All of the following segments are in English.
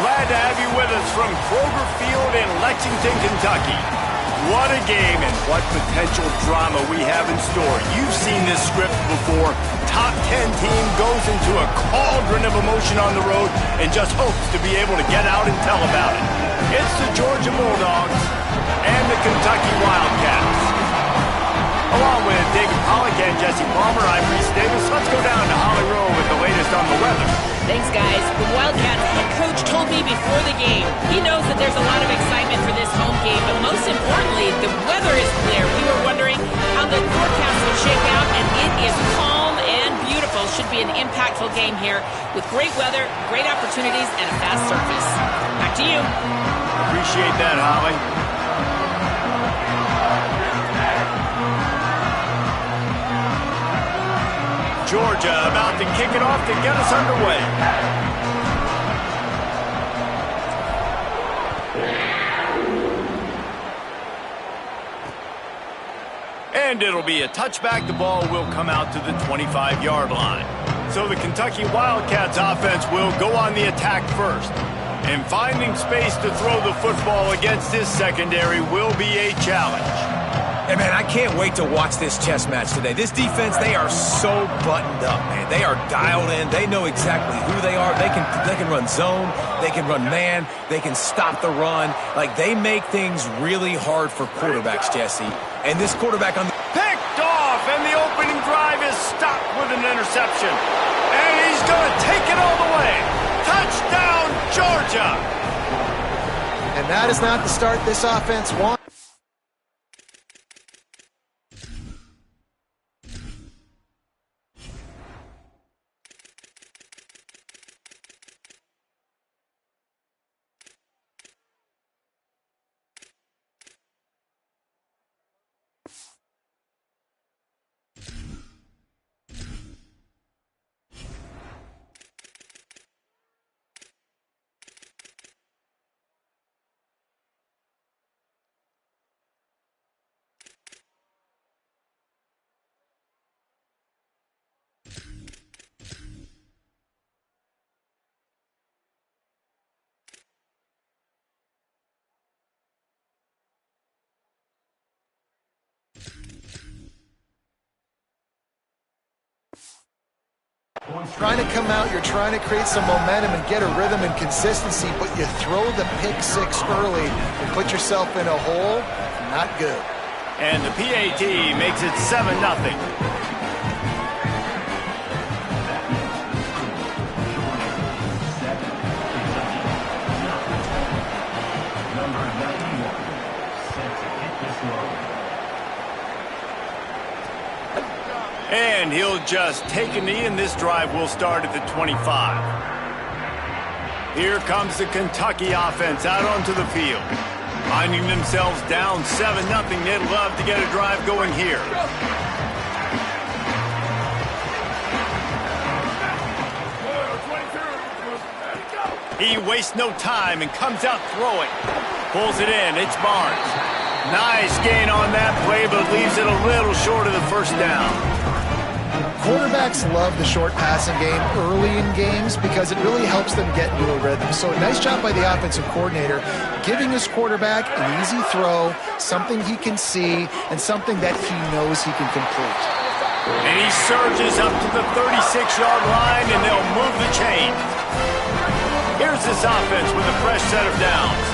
Glad to have you with us from Kroger Field in Lexington, Kentucky. What a game and what potential drama we have in store. You've seen this script before. Top 10 team goes into a cauldron of emotion on the road and just hopes to be able to get out and tell about it. It's the Georgia Bulldogs and the Kentucky Wildcats. Along with David Pollack and Jesse Palmer, I'm Reese Davis. Let's go down to Holly Rowe with the latest on the weather. Thanks, guys. The Wildcats head coach told me before the game he knows that there's a lot of excitement for this home game, but most importantly, the weather is clear. We were wondering how the forecast would shake out, and it is calm and beautiful. Should be an impactful game here with great weather, great opportunities, and a fast surface. Back to you. Appreciate that, Holly. Georgia about to kick it off to get us underway. And it'll be a touchback. The ball will come out to the 25-yard line. So the Kentucky Wildcats offense will go on the attack first. And finding space to throw the football against this secondary will be a challenge. Hey, man, I can't wait to watch this chess match today. This defense, they are so buttoned up, man. They are dialed in. They know exactly who they are. They can run zone. They can run man. They can stop the run. Like, they make things really hard for quarterbacks, Jesse. And this quarterback on the... Picked off, and the opening drive is stopped with an interception. And he's going to take it all the way. Touchdown, Georgia! And that is not the start this offense wants. Trying to come out, you're trying to create some momentum and get a rhythm and consistency, but you throw the pick six early and put yourself in a hole. Not good. And the PAT makes it 7-0. And he'll just take a knee, and this drive will start at the 25. Here comes the Kentucky offense out onto the field. Finding themselves down 7-0, they'd love to get a drive going here. He wastes no time and comes out throwing. Pulls it in. It's Barnes. Nice gain on that play, but leaves it a little short of the first down. Quarterbacks love the short passing game early in games because it really helps them get into a rhythm. So a nice job by the offensive coordinator, giving his quarterback an easy throw, something he can see, and something that he knows he can complete. And he surges up to the 36-yard line, and they'll move the chain. Here's this offense with a fresh set of downs.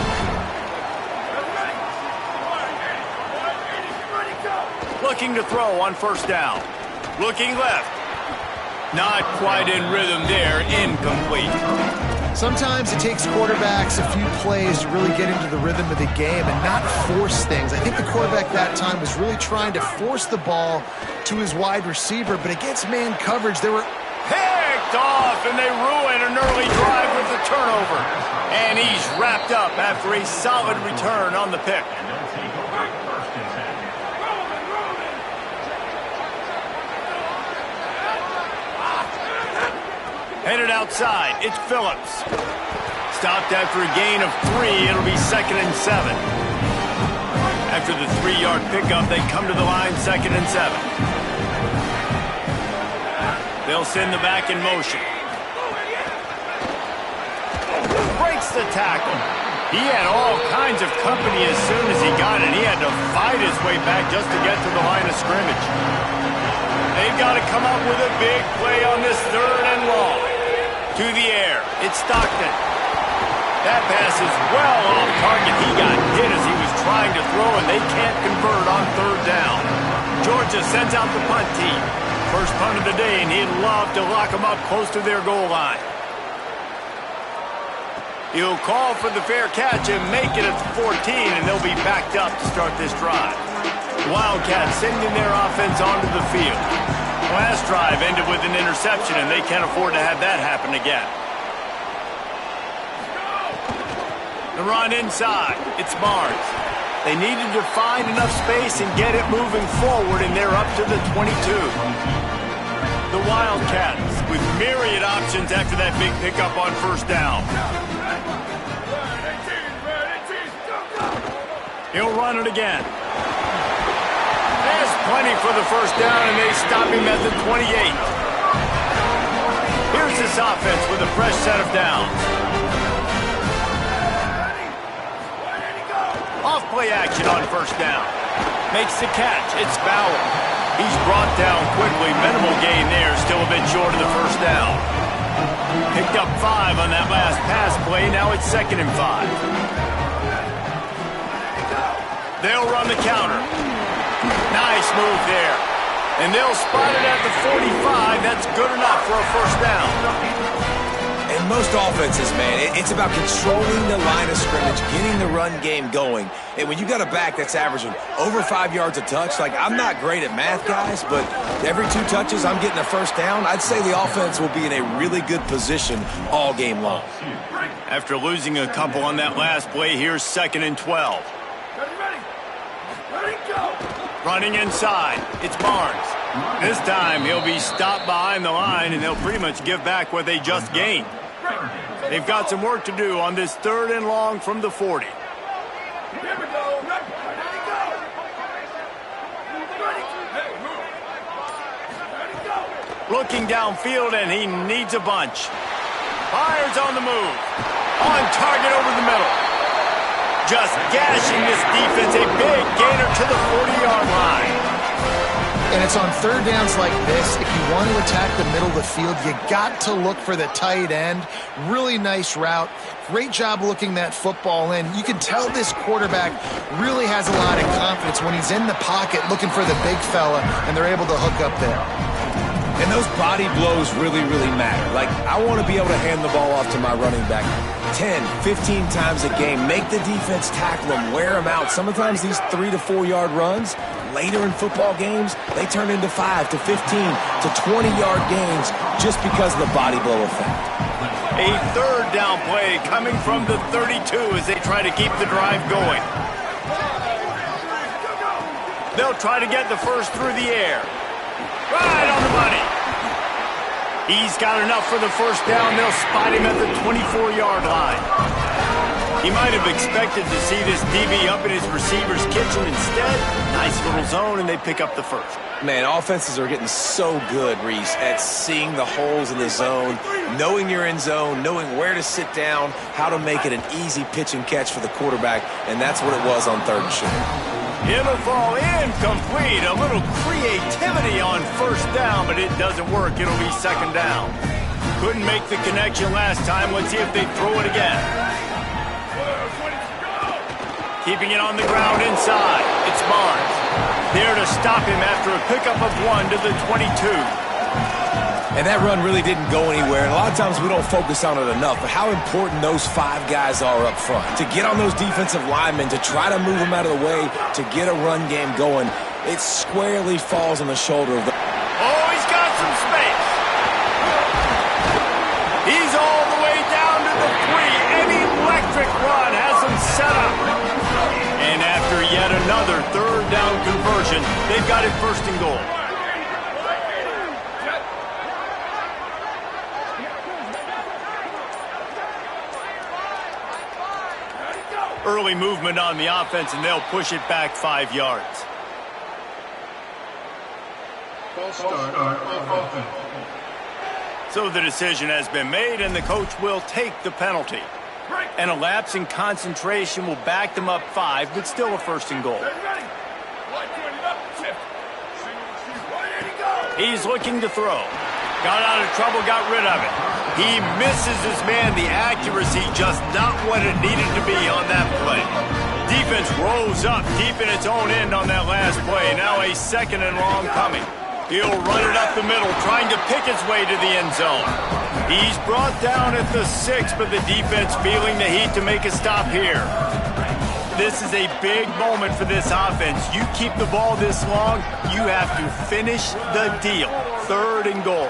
Looking to throw on first down. Looking left. Not quite in rhythm there. Incomplete. Sometimes it takes quarterbacks a few plays to really get into the rhythm of the game and not force things. I think the quarterback that time was really trying to force the ball to his wide receiver, but against man coverage, they were picked off, and they ruin an early drive with the turnover. And he's wrapped up after a solid return on the pick. Headed outside, it's Phillips. Stopped after a gain of 3, it'll be 2nd and 7. After the 3-yard pickup, they come to the line, 2nd and 7. They'll send the back in motion. breaks the tackle. He had all kinds of company as soon as he got it. He had to fight his way back just to get to the line of scrimmage. They've got to come up with a big play on this 3rd and long. To the air. It's Stockton. That pass is well off target. He got hit as he was trying to throw, and they can't convert on 3rd down. Georgia sends out the punt team. First punt of the day, and he'd love to lock them up close to their goal line. He'll call for the fair catch and make it at the 14, and they'll be backed up to start this drive. Wildcats sending their offense onto the field. Last drive ended with an interception, and they can't afford to have that happen again. The run inside. It's Barnes. They needed to find enough space and get it moving forward, and they're up to the 22. The Wildcats with myriad options after that big pickup on 1st down. He'll run it again. There's plenty for the 1st down, and they stop him at the 28. Here's this offense with a fresh set of downs. Off-play action on 1st down. Makes the catch. It's Bauer. He's brought down quickly. Minimal gain there. Still a bit short of the 1st down. Picked up 5 on that last pass play. Now it's 2nd and 5. They'll run the counter. Nice move there. And they'll spot it at the 45. That's good enough for a 1st down. And most offenses, man, it's about controlling the line of scrimmage, getting the run game going. And when you got a back that's averaging over 5 yards a touch, like, I'm not great at math, guys, but every 2 touches I'm getting a 1st down, I'd say the offense will be in a really good position all game long. After losing a couple on that last play, here's 2nd and 12. Running inside, it's Barnes. This time he'll be stopped behind the line, and they'll pretty much give back what they just gained. They've got some work to do on this 3rd and long from the 40. Looking downfield, and he needs a bunch. Fires on the move. On target over the middle. Just gashing this defense, a big gainer to the 40-yard line. And it's on 3rd downs like this. If you want to attack the middle of the field, you got to look for the tight end. Really nice route. Great job looking that football in. You can tell this quarterback really has a lot of confidence when he's in the pocket looking for the big fella, and they're able to hook up there. And those body blows really, really matter. Like, I want to be able to hand the ball off to my running back 10, 15 times a game. Make the defense tackle them, wear them out. Sometimes these 3 to 4 yard runs, later in football games, they turn into 5 to 15 to 20-yard gains just because of the body blow effect. A 3rd down play coming from the 32 as they try to keep the drive going. They'll try to get the 1st through the air. Right on the money. He's got enough for the 1st down. They'll spot him at the 24-yard line. He might have expected to see this DB up in his receiver's kitchen. Instead, nice little zone, and they pick up the 1st. Man, offenses are getting so good, Reese, at seeing the holes in the zone, knowing you're in zone, knowing where to sit down, how to make it an easy pitch and catch for the quarterback, and that's what it was on 3rd and short. It'll fall incomplete. A little creativity on 1st down, but it doesn't work. It'll be 2nd down. Couldn't make the connection last time. Let's see if they throw it again. Keeping it on the ground inside. It's Barnes. There to stop him after a pickup of 1 to the 22. And that run really didn't go anywhere. And a lot of times we don't focus on it enough, but how important those 5 guys are up front. To get on those defensive linemen, to try to move them out of the way, to get a run game going, it squarely falls on the shoulder of the... Oh, he's got some space. He's all the way down to the 3. An electric run has him set up. And after yet another 3rd down conversion, they've got it 1st and goal. Early movement on the offense, and they'll push it back 5 yards. So the decision has been made, and the coach will take the penalty. And a lapse in concentration will back them up 5, but still a first and goal. He's looking to throw. Got out of trouble, got rid of it. He misses his man. The accuracy just not what it needed to be on that play. Defense rose up deep in its own end on that last play. Now a second and long coming. He'll run it up the middle, trying to pick his way to the end zone. He's brought down at the 6, but the defense feeling the heat to make a stop here. This is a big moment for this offense. You keep the ball this long, you have to finish the deal. Third and goal.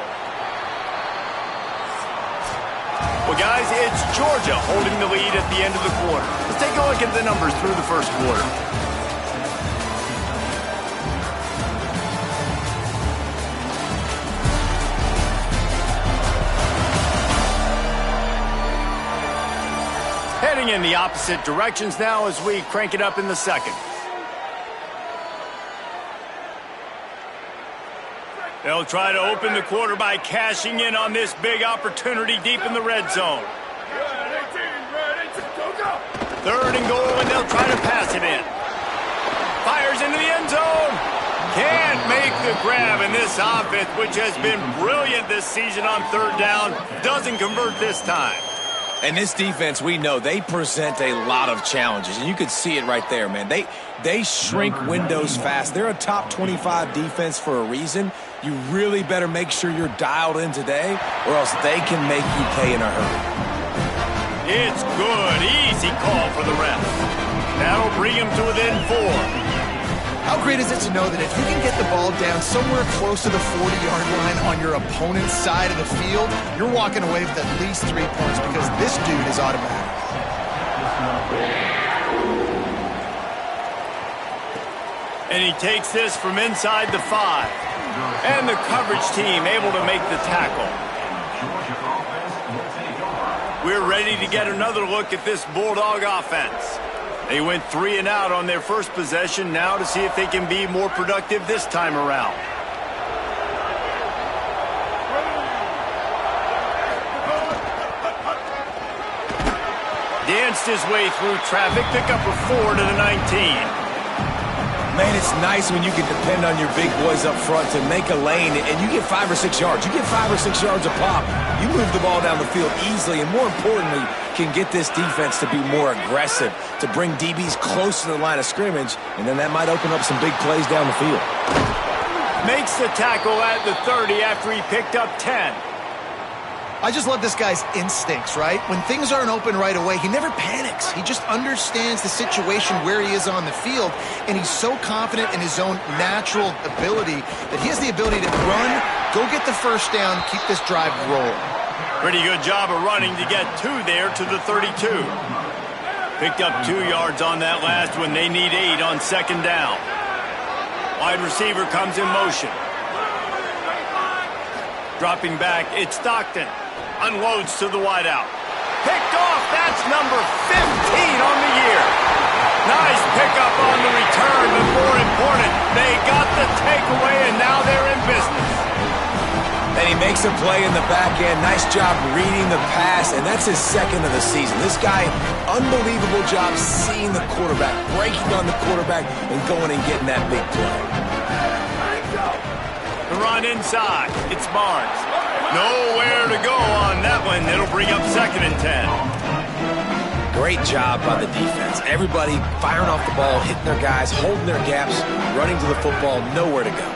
Well, guys, it's Georgia holding the lead at the end of the quarter. Let's take a look at the numbers through the first quarter. Heading in the opposite directions now as we crank it up in the second. They'll try to open the quarter by cashing in on this big opportunity deep in the red zone. Third and goal, and they'll try to pass it in. Fires into the end zone. Can't make the grab, and this offense, which has been brilliant this season on third down, doesn't convert this time. And this defense, we know, they present a lot of challenges. And you could see it right there, man. They shrink windows fast. They're a top 25 defense for a reason. You really better make sure you're dialed in today, or else they can make you pay in a hurry. It's good. Easy call for the ref. That'll bring him to within 4. How great is it to know that if you can get the ball down somewhere close to the 40-yard line on your opponent's side of the field, you're walking away with at least 3 points because this dude is automatic. And he takes this from inside the 5. And the coverage team able to make the tackle. We're ready to get another look at this Bulldog offense. They went 3 and out on their first possession, now to see if they can be more productive this time around. Danced his way through traffic, pick up a 4 to the 19. Man, it's nice when you can depend on your big boys up front to make a lane, and you get 5 or 6 yards. You get 5 or 6 yards a pop. You move the ball down the field easily, and more importantly, can get this defense to be more aggressive, to bring DBs close to the line of scrimmage, and then that might open up some big plays down the field. Makes the tackle at the 30 after he picked up 10. I just love this guy's instincts, right? When things aren't open right away, he never panics. He just understands the situation where he is on the field, and he's so confident in his own natural ability that he has the ability to run, go get the first down, keep this drive rolling. Pretty good job of running to get 2 there to the 32. Picked up 2 yards on that last one. They need 8 on second down. Wide receiver comes in motion. Dropping back, it's Stockton. Unloads to the wideout. Picked off, that's number 15 on the year. Nice pickup on the return, but more important, they got the takeaway, and now they're in business. And he makes a play in the back end. Nice job reading the pass, and that's his second of the season. This guy, unbelievable job seeing the quarterback, breaking on the quarterback, and going and getting that big play. The run inside. It's Barnes. Nowhere to go on that one. It'll bring up second and 10. Great job by the defense. Everybody firing off the ball, hitting their guys, holding their gaps, running to the football, nowhere to go.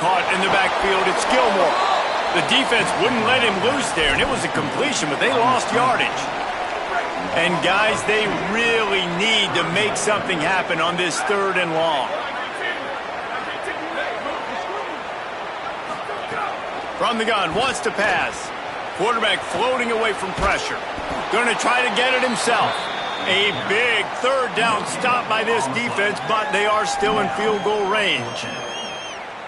Caught in the backfield, it's Gilmore. The defense wouldn't let him loose there, and it was a completion, but they lost yardage. And guys, they really need to make something happen on this 3rd and long. From the gun, wants to pass. Quarterback floating away from pressure. Going to try to get it himself. A big 3rd down stop by this defense, but they are still in field goal range.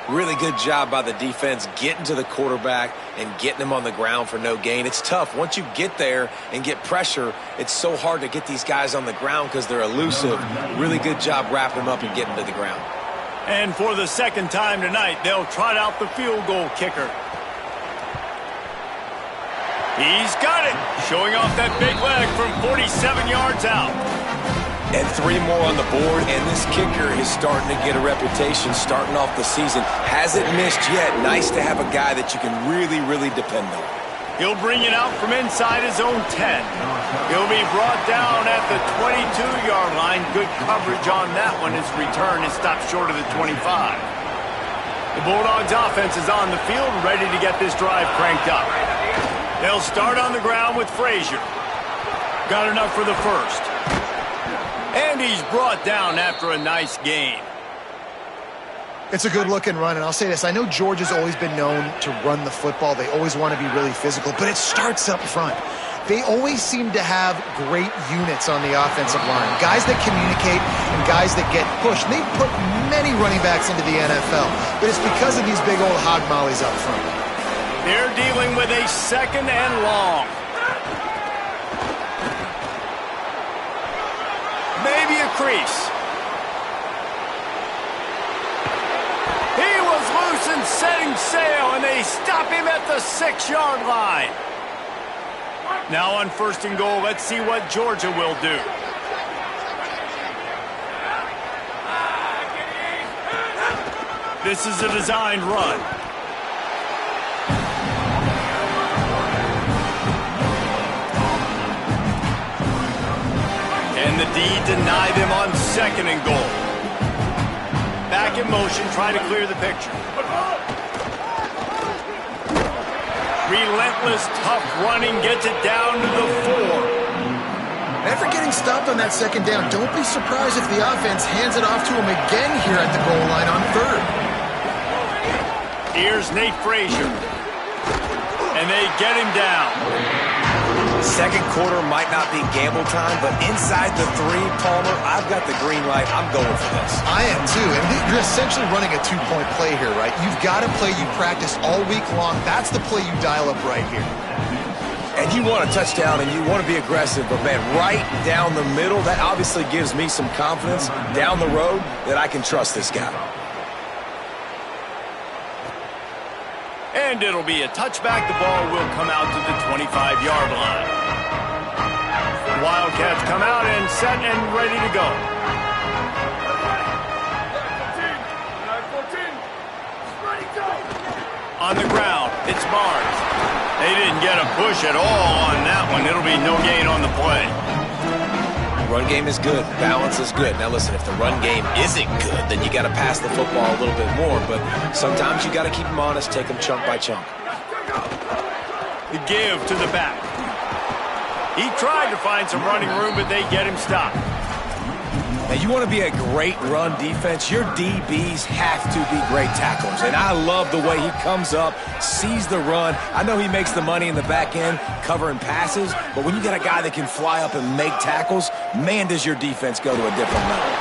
Really good job by the defense getting to the quarterback and getting him on the ground for no gain. It's tough. Once you get there and get pressure, it's so hard to get these guys on the ground because they're elusive. Really good job wrapping them up and getting to the ground. And for the second time tonight, they'll trot out the field goal kicker. He's got it, showing off that big leg from 47 yards out. And 3 more on the board, and this kicker is starting to get a reputation starting off the season. Hasn't missed yet. Nice to have a guy that you can really, really depend on. He'll bring it out from inside his own 10. He'll be brought down at the 22-yard line. Good coverage on that one. His return is stopped short of the 25. The Bulldogs offense is on the field, ready to get this drive cranked up. They'll start on the ground with Frazier. Got enough for the first. And he's brought down after a nice gain. It's a good-looking run, and I'll say this. I know Georgia's always been known to run the football. They always want to be really physical, but it starts up front. They always seem to have great units on the offensive line, guys that communicate and guys that get pushed. They've put many running backs into the NFL, but it's because of these big old hog mollies up front. They're dealing with a second and long. Maybe a crease. He was loose and setting sail, and they stop him at the 6-yard line. Now on 1st and goal, let's see what Georgia will do. This is a designed run. And the D deny them on 2nd and goal. Back in motion, trying to clear the picture. Relentless, tough running, gets it down to the 4. After getting stopped on that 2nd down, don't be surprised if the offense hands it off to him again here at the goal line on 3rd. Here's Nate Frazier. And they get him down. Second quarter might not be gamble time, but inside the 3, Palmer, I've got the green light. I'm going for this. I am too, and you're essentially running a 2-point play here, right? You've got a play you practice all week long. That's the play you dial up right here. And you want a touchdown, and you want to be aggressive, but, man, right down the middle, that obviously gives me some confidence down the road that I can trust this guy. And it'll be a touchback. The ball will come out to the 25-yard line. Wildcats come out and set and ready to go. On the ground, it's Barnes. They didn't get a push at all on that one. It'll be no gain on the play. Run game is good. Balance is good. Now, listen, if the run game isn't good, then you got to pass the football a little bit more. But sometimes you got to keep them honest, take them chunk by chunk. The give to the back. He tried to find some running room, but they get him stopped. Now, you want to be a great run defense, your DBs have to be great tacklers. And I love the way he comes up, sees the run. I know he makes the money in the back end covering passes, but when you got a guy that can fly up and make tackles, man, does your defense go to a different level.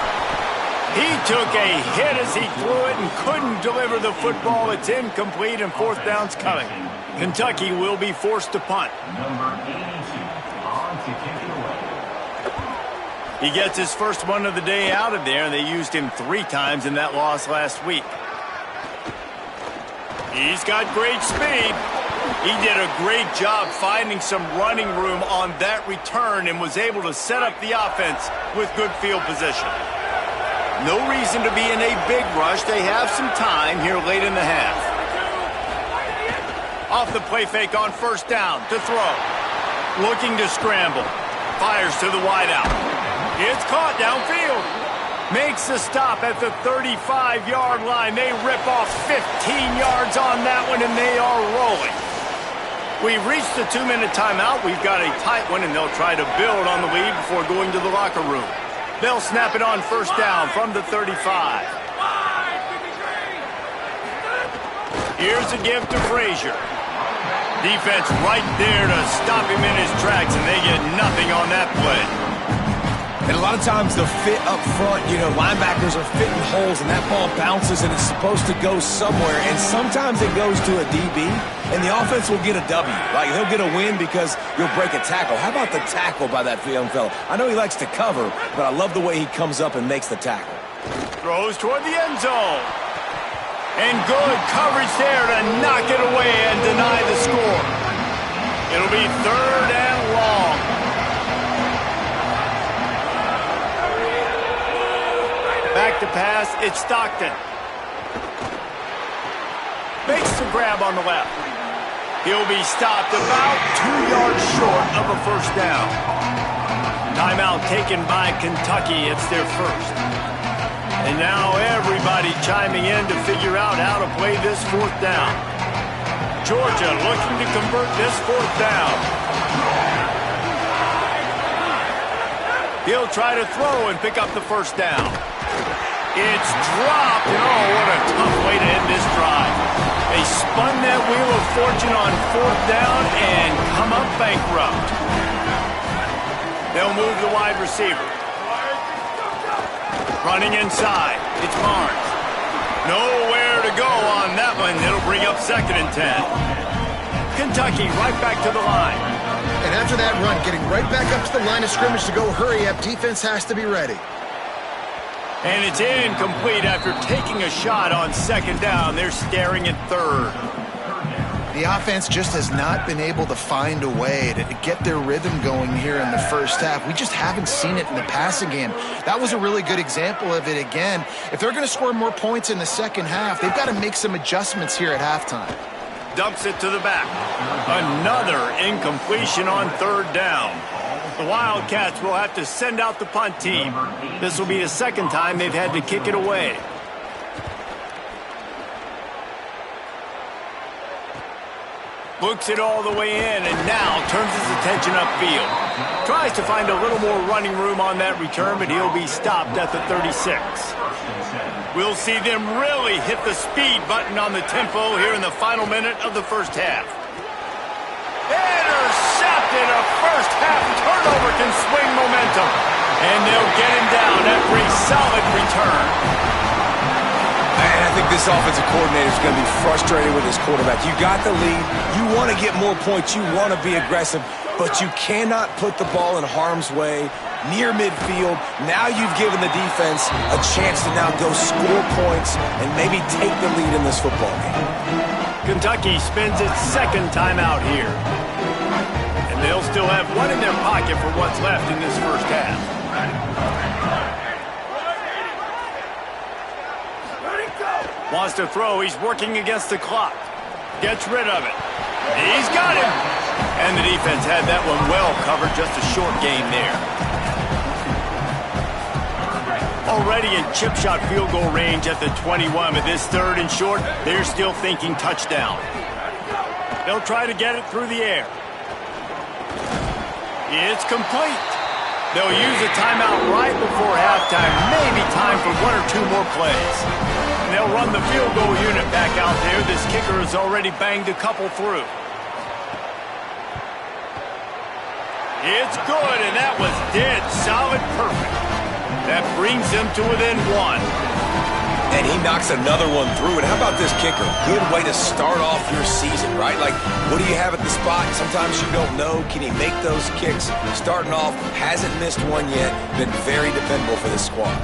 He took a hit as he threw it and couldn't deliver the football. It's incomplete, and 4th down's coming. Kentucky will be forced to punt. He gets his first one of the day out of there, and they used him 3 times in that loss last week. He's got great speed. He did a great job finding some running room on that return and was able to set up the offense with good field position. No reason to be in a big rush. They have some time here late in the half. Off the play fake on 1st down to throw. Looking to scramble. Fires to the wideout. It's caught downfield. Makes the stop at the 35-yard line. They rip off 15 yards on that one, and they are rolling. We've reached the 2-minute timeout. We've got a tight one, and they'll try to build on the lead before going to the locker room. They'll snap it on 1st down from the 35. Here's a give to Frazier. Defense right there to stop him in his tracks, and they get nothing on that play. And a lot of times the fit up front, you know, linebackers are fitting holes and that ball bounces and it's supposed to go somewhere. And sometimes it goes to a DB and the offense will get a W. Like, they'll get a win because you'll break a tackle. How about the tackle by that young fella? I know he likes to cover, but I love the way he comes up and makes the tackle. Throws toward the end zone. And good coverage there to knock it away and deny the score. It'll be 3rd and long. Back to pass, it's Stockton. Makes the grab on the left. He'll be stopped about 2 yards short of a first down. Timeout taken by Kentucky. It's their first. And now everybody chiming in to figure out how to play this 4th down. Georgia looking to convert this 4th down. He'll try to throw and pick up the first down. It's dropped. Oh, what a tough way to end this drive. They spun that wheel of fortune on 4th down and come up bankrupt. They'll move the wide receiver. Running inside. It's Barnes. Nowhere to go on that one. It'll bring up 2nd and 10. Kentucky right back to the line. And after that run, getting right back up to the line of scrimmage to go hurry up, defense has to be ready. And it's incomplete after taking a shot on 2nd down. They're staring at 3rd. The offense just has not been able to find a way to get their rhythm going here in the first half. We just haven't seen it in the passing game. That was a really good example of it again. If they're going to score more points in the second half, they've got to make some adjustments here at halftime. Dumps it to the back. Another incompletion on 3rd down. The Wildcats will have to send out the punt team. This will be the 2nd time they've had to kick it away. Books it all the way in and now turns his attention upfield. Tries to find a little more running room on that return, but he'll be stopped at the 36. We'll see them really hit the speed button on the tempo here in the final minute of the first half. Intercepted. A first half turnover can swing momentum. And they'll get him down after a solid return. And I think this offensive coordinator is going to be frustrated with his quarterback. You got the lead. You want to get more points. You want to be aggressive. But you cannot put the ball in harm's way near midfield. Now you've given the defense a chance to now go score points and maybe take the lead in this football game. Kentucky spends its 2nd timeout here. And they'll still have one in their pocket for what's left in this first half. Wants to throw. He's working against the clock. Gets rid of it. He's got him. And the defense had that one well covered. Just a short game there. Already in chip shot field goal range at the 21. With this 3rd and short, they're still thinking touchdown. They'll try to get it through the air. It's complete. They'll use a timeout right before halftime. Maybe time for 1 or 2 more plays. And they'll run the field goal unit back out there. This kicker has already banged a couple through. It's good, and that was dead solid perfect. That brings them to within 1. And he knocks another one through. And how about this kicker? Good way to start off your season, right? Like, what do you have at the spot? Sometimes you don't know. Can he make those kicks? Starting off, hasn't missed one yet. Been very dependable for this squad.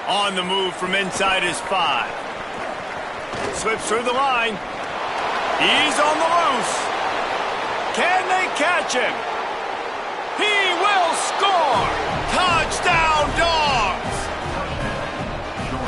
On the move from inside his 5. Slips through the line. He's on the loose. Can they catch him? He will score. Touchdown, Dogs.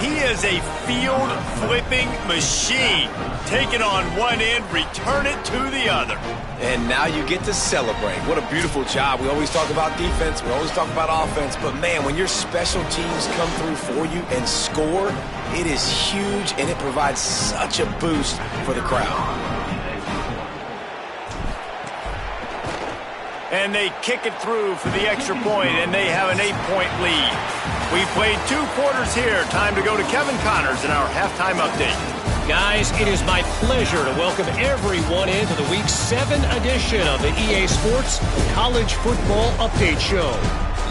He is a field-flipping machine. Take it on one end, return it to the other. And now you get to celebrate. What a beautiful job. We always talk about defense. We always talk about offense. But, man, when your special teams come through for you and score, it is huge, and it provides such a boost for the crowd. And they kick it through for the extra point, and they have an 8-point lead. We've played 2 quarters here. Time to go to Kevin Connors in our halftime update. Guys, it is my pleasure to welcome everyone into the Week 7 edition of the EA Sports College Football Update Show.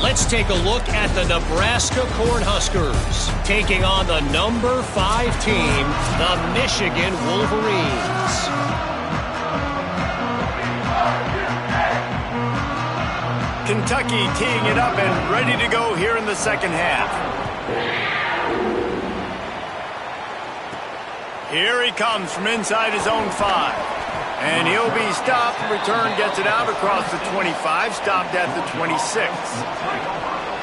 Let's take a look at the Nebraska Cornhuskers taking on the number 5 team, the Michigan Wolverines. Kentucky teeing it up and ready to go here in the second half. Here he comes from inside his own 5. And he'll be stopped. Return gets it out across the 25, stopped at the 26.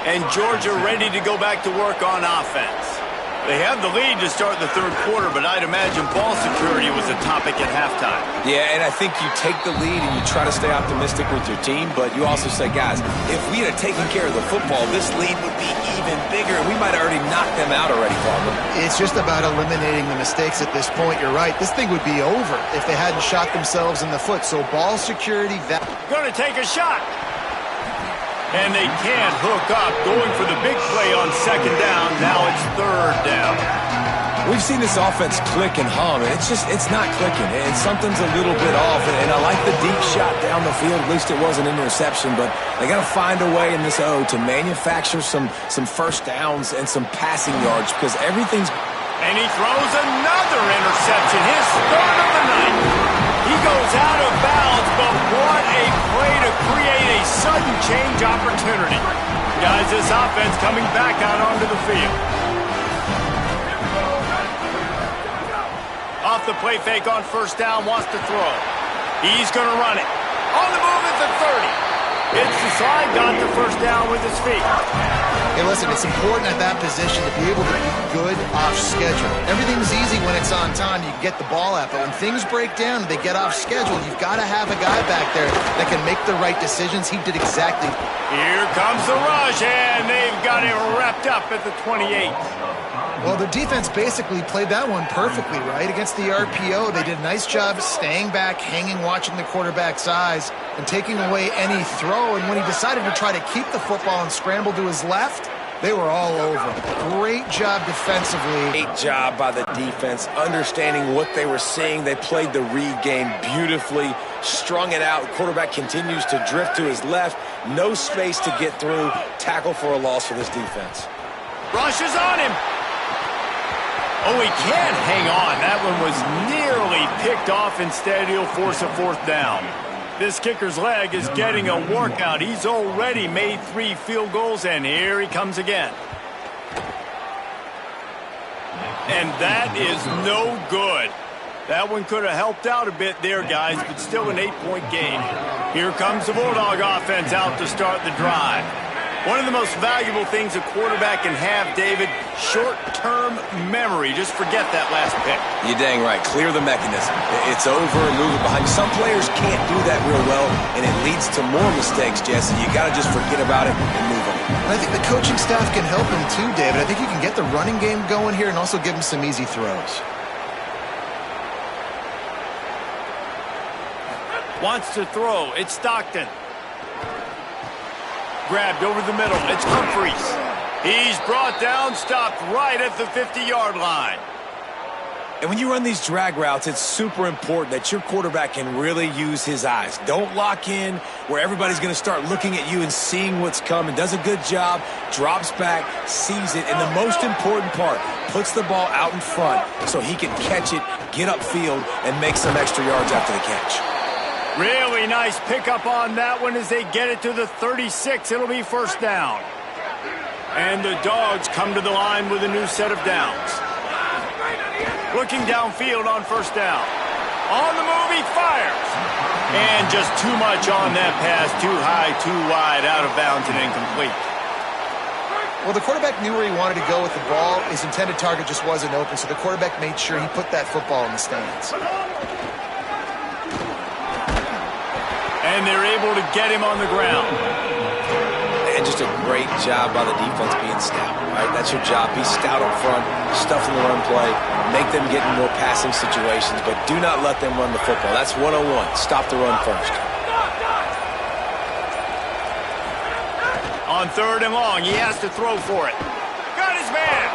And Georgia ready to go back to work on offense. They have the lead to start the third quarter, but I'd imagine ball security was a topic at halftime. Yeah, and I think you take the lead and you try to stay optimistic with your team, but you also say, guys, if we had taken care of the football, this lead would be even bigger, and we might have already knocked them out already, Farmer. It's just about eliminating the mistakes at this point. You're right. This thing would be over if they hadn't shot themselves in the foot. So ball security, that... Going to take a shot. And they can't hook up, going for the big play on second down. Now it's third down. We've seen this offense click and hum, and it's not clicking. And something's a little bit off. And I like the deep shot down the field. At least it wasn't an interception, but they got to find a way in this O to manufacture some first downs and some passing yards because everything's... And he throws another interception, his third of the night. He goes out of bounds, but what a play to create a sudden change opportunity. Guys, this offense coming back out onto the field. Off the play fake on first down, wants to throw. He's going to run it. On the move at the 30. It's the slide, got the first down with his feet. Hey, listen, it's important at that position to be able to be good off schedule. Everything's easy when it's on time. You get the ball out. But when things break down and they get off schedule, you've got to have a guy back there that can make the right decisions. He did exactly. Here comes the rush, and they've got him wrapped up at the 28. Well, the defense basically played that one perfectly, right? Against the RPO, they did a nice job staying back, hanging, watching the quarterback's eyes, and taking away any throw. And when he decided to try to keep the football and scramble to his left, they were all over. Great job defensively. Great job by the defense, understanding what they were seeing. They played the read game beautifully, strung it out. Quarterback continues to drift to his left. No space to get through. Tackle for a loss for this defense. Rush is on him. Oh, he can't hang on. That one was nearly picked off. Instead, he'll force a fourth down. This kicker's leg is getting a workout. He's already made 3 field goals, and here he comes again. And that is no good. That one could have helped out a bit there, guys, but still an 8-point game. Here comes the Bulldog offense out to start the drive. One of the most valuable things a quarterback can have, David, short-term memory. Just forget that last pick. You're dang right. Clear the mechanism. It's over and move it behind. Some players can't do that real well, and it leads to more mistakes, Jesse. You got to just forget about it and move on. And I think the coaching staff can help him too, David. I think you can get the running game going here and also give him some easy throws. Wants to throw. It's Stockton. Grabbed over the middle. It's Humphreys. He's brought down, stopped right at the 50-yard line. And when you run these drag routes, it's super important that your quarterback can really use his eyes. Don't lock in where everybody's going to start looking at you and seeing what's coming. Does a good job, drops back, sees it, and the most important part, puts the ball out in front so he can catch it, get upfield, and make some extra yards after the catch. Really nice pickup on that one as they get it to the 36. It'll be first down. And the Dogs come to the line with a new set of downs. Looking downfield on first down. On the move, he fires. And just too much on that pass. Too high, too wide, out of bounds and incomplete. Well, the quarterback knew where he wanted to go with the ball. His intended target just wasn't open, so the quarterback made sure he put that football in the stands. And they're able to get him on the ground. And just a great job by the defense being stout, right? That's your job. Be stout up front, stuff in the run play, make them get in more passing situations, but do not let them run the football. That's 101. Stop the run first. On third and long, he has to throw for it. Got his man.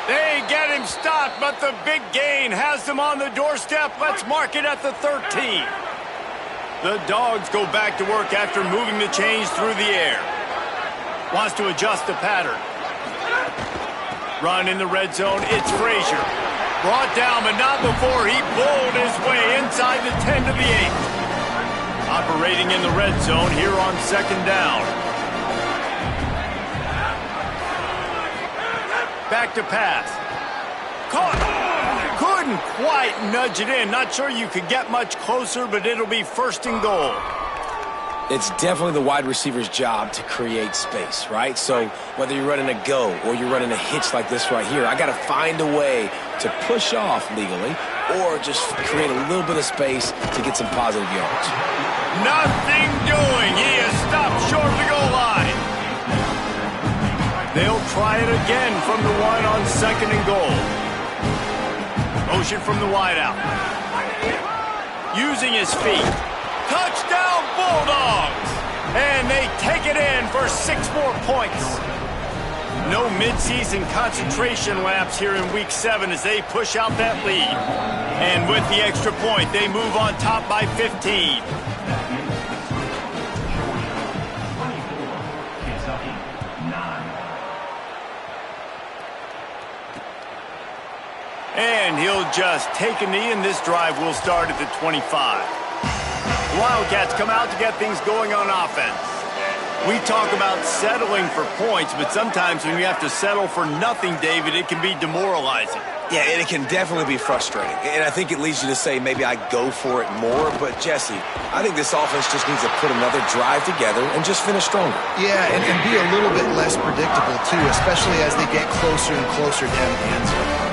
They get him stopped, but the big gain has them on the doorstep. Let's mark it at the 13. The Dogs go back to work after moving the chains through the air. Wants to adjust the pattern. Run in the red zone. It's Frazier. Brought down, but not before he bowled his way inside the 10 to the 8. Operating in the red zone here on second down. back to pass. Caught. Couldn't quite nudge it in. Not sure you could get much closer, but it'll be 1st and goal. It's definitely the wide receiver's job to create space, right? So whether you're running a go or you're running a hitch like this right here, I got to find a way to push off legally or just create a little bit of space to get some positive yards. Nothing doing. He is stopped short of the goal line. They'll try it again from the 1 on 2nd and goal. Motion from the wideout. Using his feet. Touchdown Bulldogs! And they take it in for 6 more points. No midseason concentration laps here in Week 7 as they push out that lead. And with the extra point, they move on top by 15. And he'll just take a knee, and this drive will start at the 25. The Wildcats come out to get things going on offense. We talk about settling for points, but sometimes when you have to settle for nothing, David, it can be demoralizing. Yeah, and it can definitely be frustrating. And I think it leads you to say maybe I go for it more. But, Jesse, I think this offense just needs to put another drive together and just finish stronger. Yeah, and be a little bit less predictable, too, especially as they get closer and closer down the end zone.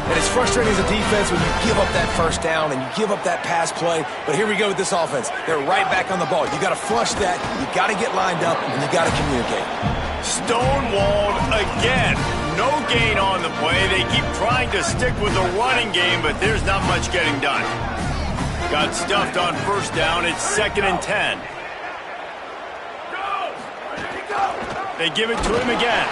And it's frustrating as a defense when you give up that 1st down and you give up that pass play. But here we go with this offense. They're right back on the ball. You got to flush that. You got to get lined up, and you got to communicate. Stonewalled again. No gain on the play. They keep trying to stick with the running game, but there's not much getting done. Got stuffed on 1st down. It's 2nd and 10. They give it to him again.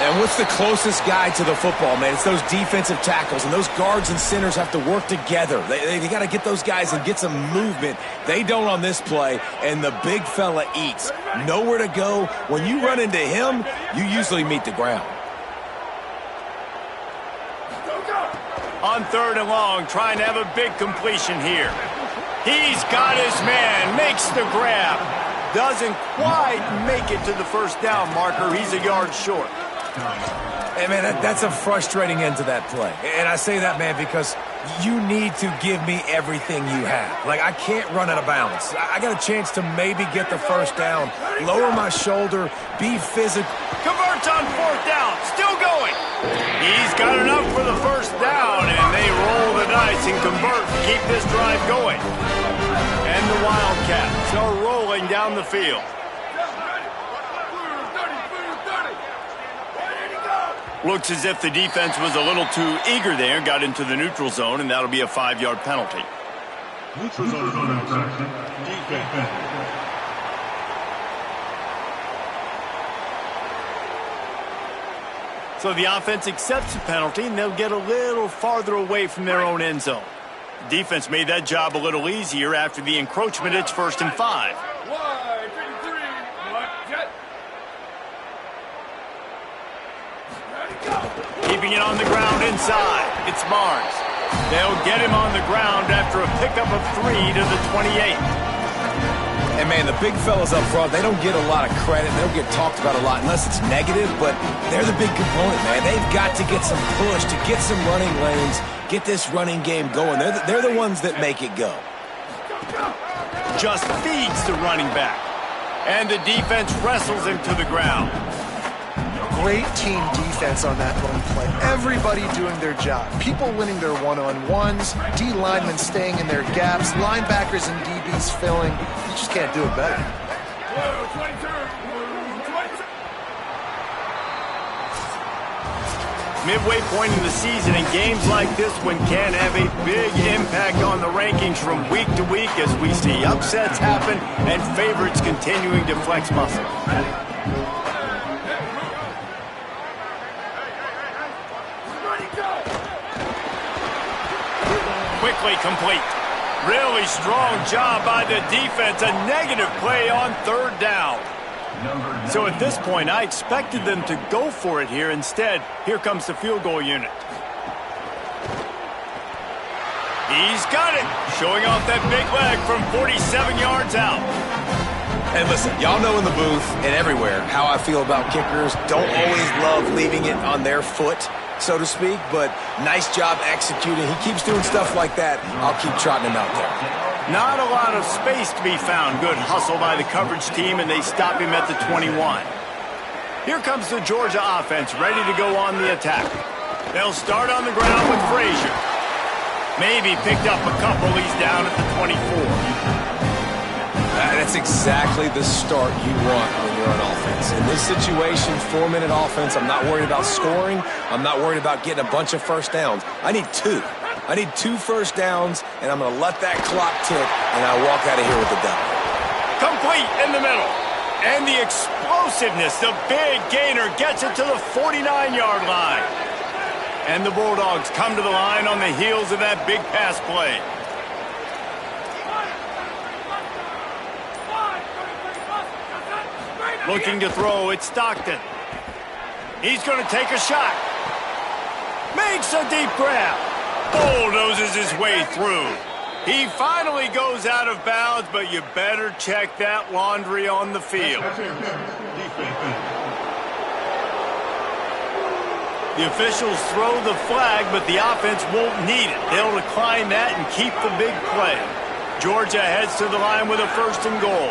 And what's the closest guy to the football, man? It's those defensive tackles, and those guards and centers have to work together. They got to get those guys and get some movement. They don't on this play, and the big fella eats. Nowhere to go. When you run into him, you usually meet the ground. On 3rd and long, trying to have a big completion here. He's got his man, makes the grab. Doesn't quite make it to the 1st down marker. He's a yard short. Hey, man, that's a frustrating end to that play. And I say that, man, because you need to give me everything you have. Like, I can't run out of bounds. I got a chance to maybe get the 1st down, lower my shoulder, be physical. Converts on 4th down, still going. He's got enough for the 1st down, and they roll the dice and convert to keep this drive going. And the Wildcats are rolling down the field. Looks as if the defense was a little too eager there, got into the neutral zone, and that'll be a 5-yard penalty. Neutral zone infraction. Defense. So the offense accepts the penalty, and they'll get a little farther away from their own end zone. The defense made that job a little easier after the encroachment. It's 1st and 5. Keeping it on the ground inside. It's Barnes. They'll get him on the ground after a pickup of 3 to the 28. And, man, the big fellas up front, they don't get a lot of credit. They don't get talked about a lot unless it's negative, but they're the big component, man. They've got to get some push, to get some running lanes, get this running game going. They're the ones that make it go. Just feeds the running back. And the defense wrestles him to the ground. Great team defense on that run play. Everybody doing their job. People winning their one-on-ones, D linemen staying in their gaps, linebackers and DBs filling. You just can't do it better. Midway point in the season, and games like this one can have a big impact on the rankings from week to week as we see upsets happen and favorites continuing to flex muscle. Quickly complete. Really strong job by the defense. A negative play on 3rd down. So at this point, I expected them to go for it here. Instead, here comes the field goal unit. He's got it. Showing off that big leg from 47 yards out. And listen, y'all know in the booth and everywhere how I feel about kickers. Don't always love leaving it on their foot, so to speak, but nice job executing. He keeps doing stuff like that. I'll keep trotting him out there. Not a lot of space to be found. Good hustle by the coverage team, and they stop him at the 21. Here comes the Georgia offense, ready to go on the attack. They'll start on the ground with Frazier. Maybe picked up a couple. He's down at the 24. That's exactly the start you want when you're on offense. In this situation, 4-minute offense, I'm not worried about scoring. I'm not worried about getting a bunch of first downs. I need 2. I need 2 first downs, and I'm going to let that clock tick, and I walk out of here with the dub. Complete in the middle. And the explosiveness, the big gainer gets it to the 49-yard line. And the Bulldogs come to the line on the heels of that big pass play. Looking to throw, it's Stockton. He's going to take a shot. Makes a deep grab. Bulldozes his way through. He finally goes out of bounds, but you better check that laundry on the field. The officials throw the flag, but the offense won't need it. They'll decline that and keep the big play. Georgia heads to the line with a 1st and goal.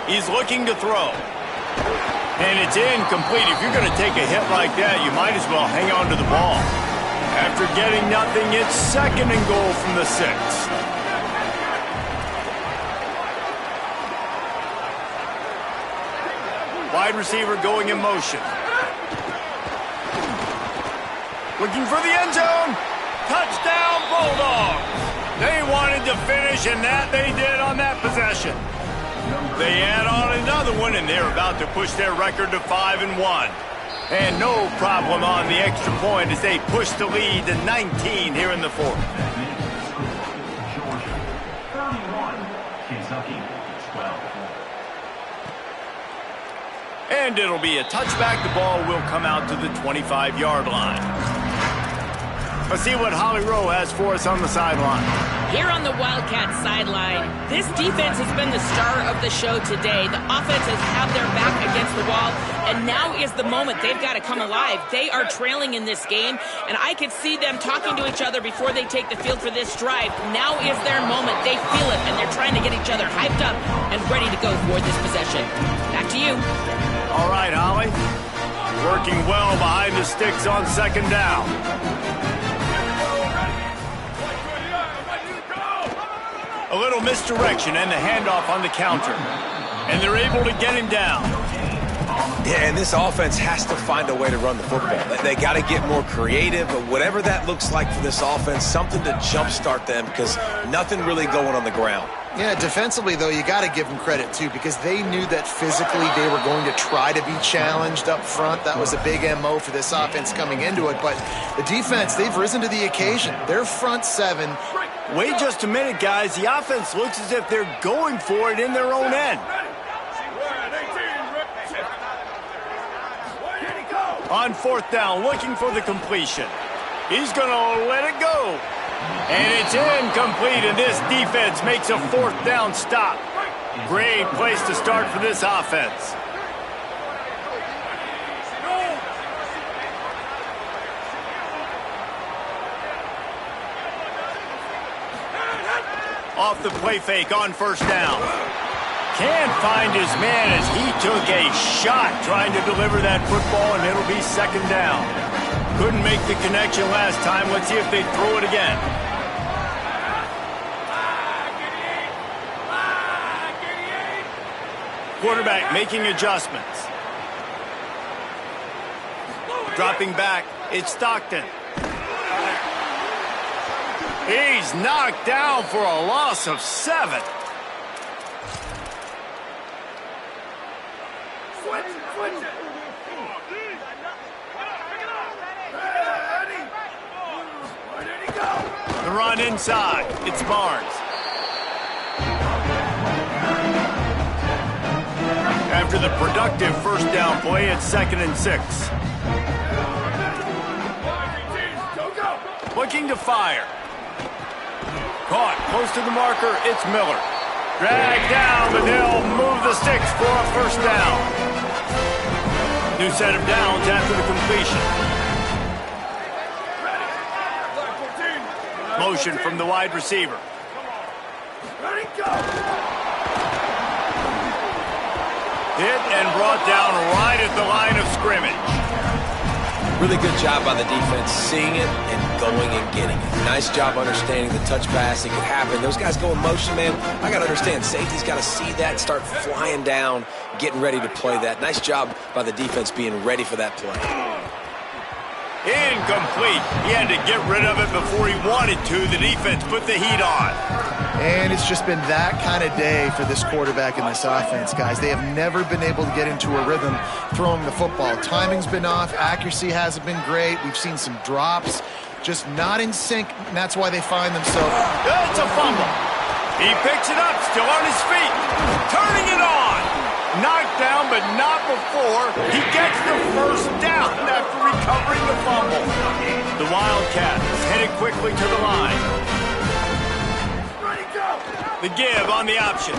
He's looking to throw. And it's incomplete. If you're going to take a hit like that, you might as well hang on to the ball. After getting nothing, it's 2nd and goal from the 6. Wide receiver going in motion. Looking for the end zone. Touchdown, Bulldogs. They wanted to finish, and that they did on that possession. They add on another one, and they're about to push their record to 5-1. And no problem on the extra point as they push the lead to 19 here in the 4th. Georgia, 31. Kentucky, 12. And it'll be a touchback. The ball will come out to the 25-yard line. Let's see what Holly Rowe has for us on the sideline. Here on the Wildcat sideline, this defense has been the star of the show today. The offense has had their back against the wall, and now is the moment they've got to come alive. They are trailing in this game, and I could see them talking to each other before they take the field for this drive. Now is their moment. They feel it, and they're trying to get each other hyped up and ready to go for this possession. Back to you. All right, Holly. Working well behind the sticks on 2nd down. A little misdirection and the handoff on the counter. And they're able to get him down. Yeah, and this offense has to find a way to run the football. They got to get more creative, but whatever that looks like for this offense, something to jumpstart them because nothing really going on the ground. Yeah, defensively, though, you got to give them credit, too, because they knew that physically they were going to try to be challenged up front. That was a big MO for this offense coming into it. But the defense, they've risen to the occasion. Their front 7. Wait just a minute, guys. The offense looks as if they're going for it in their own end. On 4th down, looking for the completion. He's going to let it go. And it's incomplete, and this defense makes a 4th down stop. Great place to start for this offense. Off the play fake on 1st down. Can't find his man as he took a shot trying to deliver that football, and it'll be 2nd down. Couldn't make the connection last time. Let's see if they throw it again. Quarterback making adjustments. Dropping back, it's Stockton. He's knocked down for a loss of 7. The run inside. It's Barnes. After the productive 1st down play, it's 2nd and 6. Looking to fire. Caught close to the marker, it's Miller. Drag down, but they'll move the sticks for a first down. New set of downs after the completion. Motion from the wide receiver. Hit and brought down right at the line of scrimmage. Really good job by the defense seeing it and going and getting it. Nice job understanding the touch pass. It could happen. Those guys go in motion, man. I got to understand. Safety's got to see that and start flying down, getting ready to play that. Nice job by the defense being ready for that play. Incomplete. He had to get rid of it before he wanted to. The defense put the heat on. And it's just been that kind of day for this quarterback and this offense, guys. They have never been able to get into a rhythm throwing the football. Timing's been off. Accuracy hasn't been great. We've seen some drops, just not in sync, and that's why they find themselves. It's a fumble. He picks it up, still on his feet. Turning it on. Knocked down, but not before he gets the first down after recovering the fumble. The Wildcat is headed quickly to the line. The give on the option.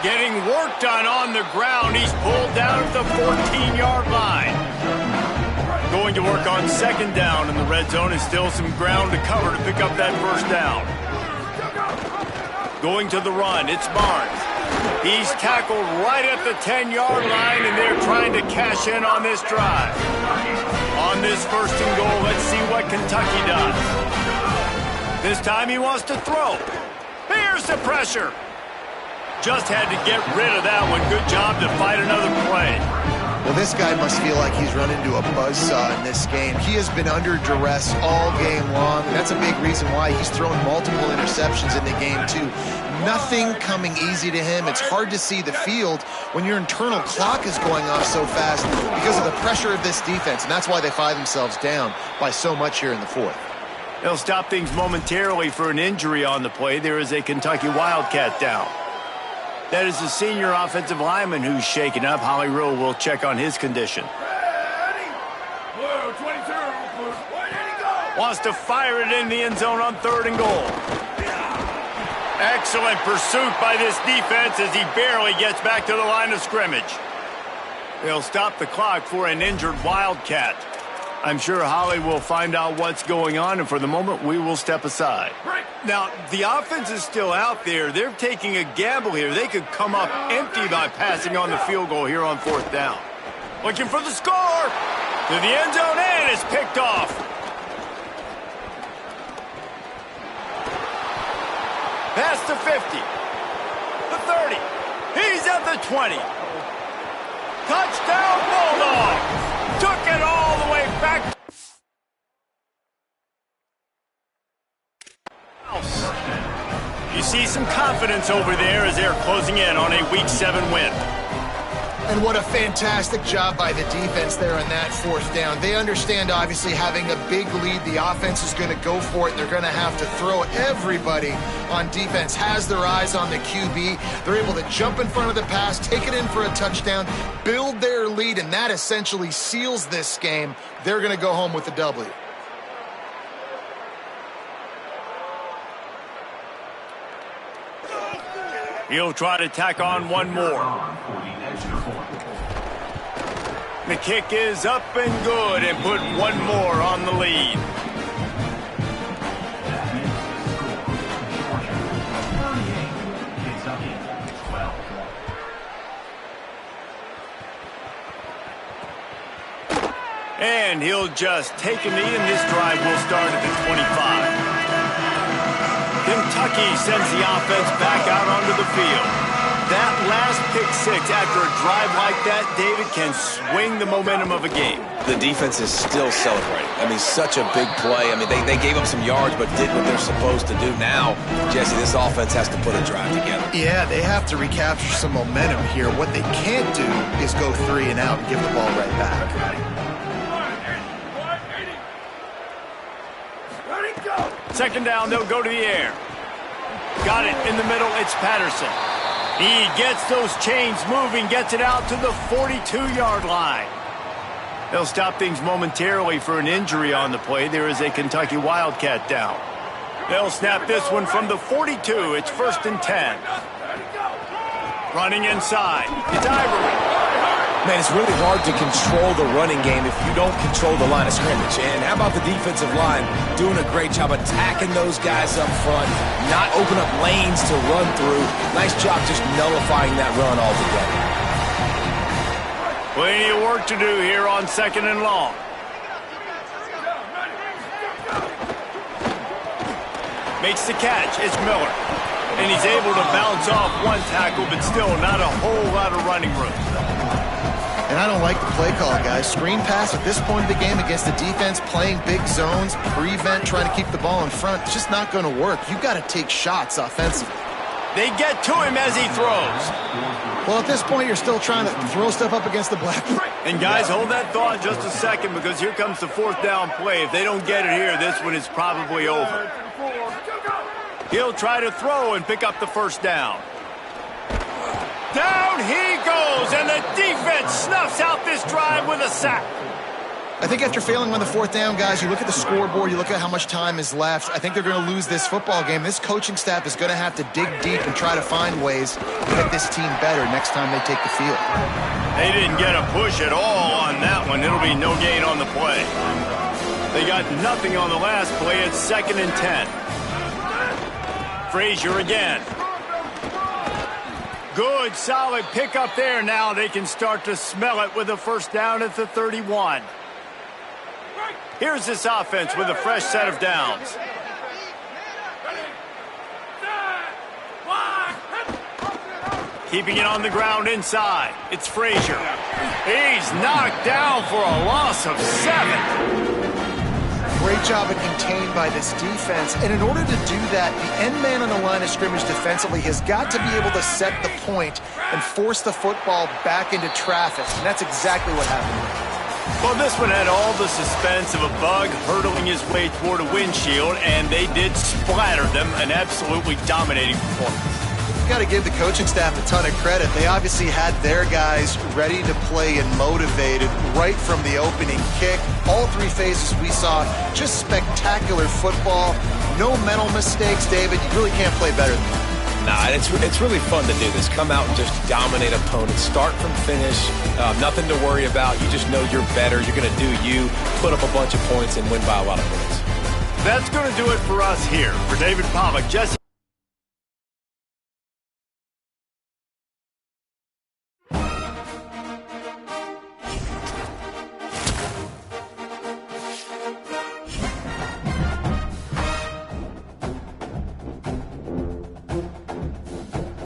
Getting work done on the ground. He's pulled down at the 14-yard line. Going to work on second down in the red zone, and still some ground to cover to pick up that first down. Going to the run, it's Barnes. He's tackled right at the 10-yard line, and they're trying to cash in on this drive. On this first and goal, let's see what Kentucky does. This time he wants to throw. Here's the pressure. Just had to get rid of that one. Good job to fight another play. Well, this guy must feel like he's run into a buzzsaw in this game. He has been under duress all game long, and that's a big reason why he's thrown multiple interceptions in the game, too. Nothing coming easy to him. It's hard to see the field when your internal clock is going off so fast because of the pressure of this defense, and that's why they find themselves down by so much here in the fourth. They'll stop things momentarily for an injury on the play. There is a Kentucky Wildcat down. That is the senior offensive lineman who's shaken up. Holly Rowe will check on his condition. Wants to fire it in the end zone on third and goal. Excellent pursuit by this defense as he barely gets back to the line of scrimmage. They'll stop the clock for an injured Wildcat. I'm sure Holly will find out what's going on, and for the moment, we will step aside. Now, the offense is still out there. They're taking a gamble here. They could come up empty by passing on the field goal here on fourth down. Looking for the score. To the end zone, and it's picked off. Past the 50. The 30. He's at the 20. Touchdown, Bulldogs. Took it all the way back. You see some confidence over there as they're closing in on a Week 7 win. And what a fantastic job by the defense there on that fourth down. They understand, obviously, having a big lead. The offense is going to go for it. They're going to have to throw it. Everybody on defense has their eyes on the QB. They're able to jump in front of the pass, take it in for a touchdown, build their lead, and that essentially seals this game. They're going to go home with the W. He'll try to tack on one more. The kick is up and good and put one more on the lead. And he'll just take a knee, and this drive will start at the 25. Kentucky sends the offense back out onto the field. That last pick six after a drive like that, David, can swing the momentum of a game. The defense is still celebrating. I mean, such a big play. I mean, they gave up some yards but did what they're supposed to do. Now, Jesse, this offense has to put a drive together. Yeah, they have to recapture some momentum here. What they can't do is go 3 and out and give the ball right back. Second down, they'll go to the air. Got it in the middle, it's Patterson. He gets those chains moving, gets it out to the 42-yard line. They'll stop things momentarily for an injury on the play. There is a Kentucky Wildcat down. They'll snap this one from the 42. It's 1st and 10. Running inside. It's Ivory. Man, it's really hard to control the running game if you don't control the line of scrimmage. And how about the defensive line doing a great job attacking those guys up front, not open up lanes to run through. Nice job just nullifying that run altogether. Plenty of work to do here on 2nd and long. Makes the catch. It's Miller. And he's able to bounce off one tackle, but still not a whole lot of running room. And I don't like the play call, guys. Screen pass at this point of the game against the defense, playing big zones, prevent, trying to keep the ball in front. It's just not going to work. You've got to take shots offensively. They get to him as he throws. Well, at this point, you're still trying to throw stuff up against the black. And guys, hold that thought just a second, because here comes the 4th down play. If they don't get it here, this one is probably over. He'll try to throw and pick up the 1st down. Down he goes, and the defense snuffs out this drive with a sack. I think after failing on the 4th down, guys, you look at the scoreboard, you look at how much time is left. I think they're going to lose this football game. This coaching staff is going to have to dig deep and try to find ways to get this team better next time they take the field. They didn't get a push at all on that one. It'll be no gain on the play. They got nothing on the last play. It's 2nd and 10. Frazier again. Good, solid pickup there. Now they can start to smell it with a 1st down at the 31. Here's this offense with a fresh set of downs. Keeping it on the ground inside. It's Frazier. He's knocked down for a loss of 7. Great job at contained by this defense. And in order to do that, the end man on the line of scrimmage defensively has got to be able to set the point and force the football back into traffic. And that's exactly what happened. Well, this one had all the suspense of a bug hurtling his way toward a windshield, and they did splatter them. An absolutely dominating performance. Got to give the coaching staff a ton of credit. They obviously had their guys ready to play and motivated right from the opening kick. All 3 phases we saw, just spectacular football. No mental mistakes, David. You really can't play better than that. Nah, it's really fun to do this. Come out and just dominate opponents. Start from finish. Nothing to worry about. You just know you're better. You're going to do you, put up a bunch of points, and win by a lot of points. That's going to do it for us here. For David Pollack, Jesse